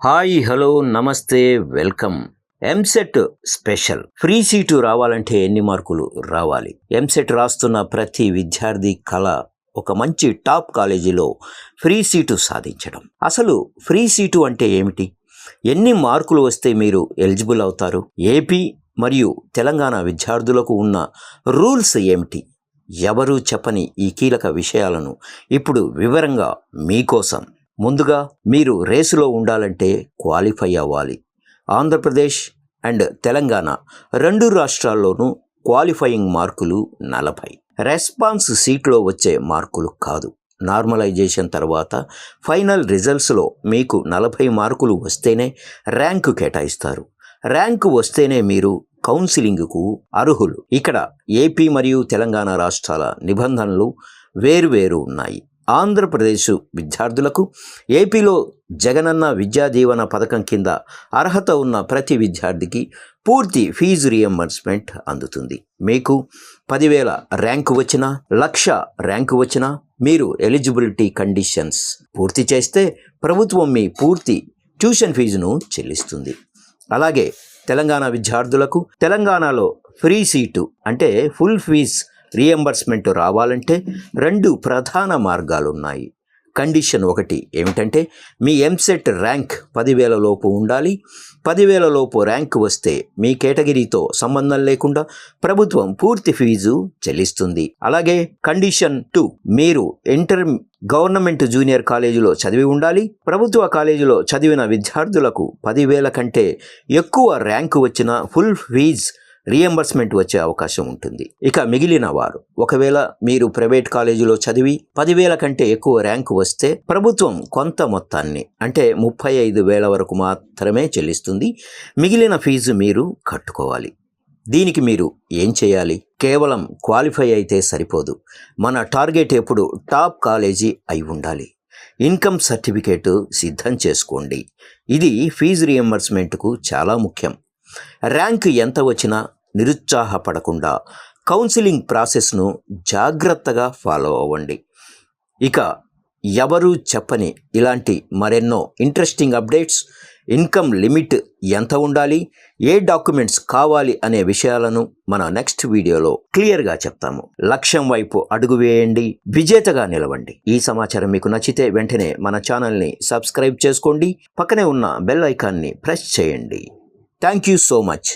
Hi hello నమస్తే welcome. EAMCET special free seat రావాలంటే ఎన్ని మార్కులు రావాలి? ఎంసెట్ రాస్తున్న ప్రతి విద్యార్థి కళ ఒక మంచి టాప్ కాలేజీలో ఫ్రీ సీటు సాధించడం. అసలు ఫ్రీ సీటు అంటే ఏమిటి? ఎన్ని మార్కులు వస్తే మీరు ఎలిజిబుల్ అవుతారు? ఏపీ మరియు తెలంగాణ విద్యార్థులకు ఉన్న రూల్స్ ఏమిటి? ఎవరూ చెప్పని ఈ కీలక విషయాలను ఇప్పుడు వివరంగా మీకోసం. ముందుగా మీరు రేసులో ఉండాలంటే క్వాలిఫై అవ్వాలి. ఆంధ్రప్రదేశ్ అండ్ తెలంగాణ రెండు రాష్ట్రాల్లోనూ క్వాలిఫయింగ్ మార్కులు 40. రెస్పాన్స్ సీట్లో వచ్చే మార్కులు కాదు. నార్మలైజేషన్ తర్వాత ఫైనల్ రిజల్ట్స్లో మీకు 40 మార్కులు వస్తేనే ర్యాంకు కేటాయిస్తారు. ర్యాంకు వస్తేనే మీరు కౌన్సిలింగ్కు అర్హులు. ఇక్కడ ఏపీ మరియు తెలంగాణ రాష్ట్రాల నిబంధనలు వేరువేరు ఉన్నాయి. ఆంధ్రప్రదేశ్ విద్యార్థులకు ఏపీలో జగనన్న విద్యా దీవెన పథకం కింద అర్హత ఉన్న ప్రతి విద్యార్థికి పూర్తి ఫీజు రియంబర్స్మెంట్ అందుతుంది. మీకు 10,000 ర్యాంకు వచ్చినా, 1,00,000 ర్యాంకు వచ్చినా మీరు ఎలిజిబిలిటీ కండిషన్స్ పూర్తి చేస్తే ప్రభుత్వం మీ పూర్తి ట్యూషన్ ఫీజును చెల్లిస్తుంది. అలాగే తెలంగాణ విద్యార్థులకు తెలంగాణలో ఫ్రీ సీటు అంటే ఫుల్ ఫీజ్ రియంబర్స్మెంట్ రావాలంటే 2 ప్రధాన మార్గాలు ఉన్నాయి. కండిషన్ 1 ఏమిటంటే మీ ఎంసెట్ ర్యాంక్ 10,000 లోపు ఉండాలి. 10,000 లోపు ర్యాంక్ వస్తే మీ కేటగిరీతో సంబంధం లేకుండా ప్రభుత్వం పూర్తి ఫీజు చెల్లిస్తుంది. అలాగే కండిషన్ 2 మీరు గవర్నమెంట్ జూనియర్ కాలేజీలో చదివి ఉండాలి. ప్రభుత్వ కాలేజీలో చదివిన విద్యార్థులకు 10,000 కంటే ఎక్కువ ర్యాంకు వచ్చిన ఫుల్ ఫీజ్ రియంబర్స్మెంట్ వచ్చే అవకాశం ఉంటుంది. ఇక మిగిలిన వారు ఒకవేళ మీరు ప్రైవేట్ కాలేజీలో చదివి 10,000 కంటే ఎక్కువ ర్యాంకు వస్తే ప్రభుత్వం కొంత మొత్తాన్ని అంటే 35,000 వరకు మాత్రమే చెల్లిస్తుంది. మిగిలిన ఫీజు మీరు కట్టుకోవాలి. దీనికి మీరు ఏం చేయాలి? కేవలం క్వాలిఫై అయితే సరిపోదు. మన టార్గెట్ ఎప్పుడు టాప్ కాలేజీ అయి ఉండాలి. ఇన్కమ్ సర్టిఫికేట్ సిద్ధం చేసుకోండి. ఇది ఫీజు రియంబర్స్మెంట్కు చాలా ముఖ్యం. ర్యాంక్ ఎంత వచ్చినా నిరుత్సాహపడకుండా కౌన్సిలింగ్ ప్రాసెస్ను జాగ్రత్తగా ఫాలో అవ్వండి. ఇక ఎవరూ చెప్పని ఇలాంటి మరెన్నో ఇంట్రెస్టింగ్ అప్డేట్స్, ఇన్కమ్ లిమిట్ ఎంత ఉండాలి, ఏ డాక్యుమెంట్స్ కావాలి అనే విషయాలను మన నెక్స్ట్ వీడియోలో క్లియర్గా చెప్తాము. లక్ష్యం వైపు అడుగు వేయండి, విజేతగా నిలవండి. ఈ సమాచారం మీకు నచ్చితే వెంటనే మన ఛానల్ని సబ్స్క్రైబ్ చేసుకోండి. పక్కనే ఉన్న బెల్ ఐకాన్ని ప్రెస్ చేయండి. Thank you so much.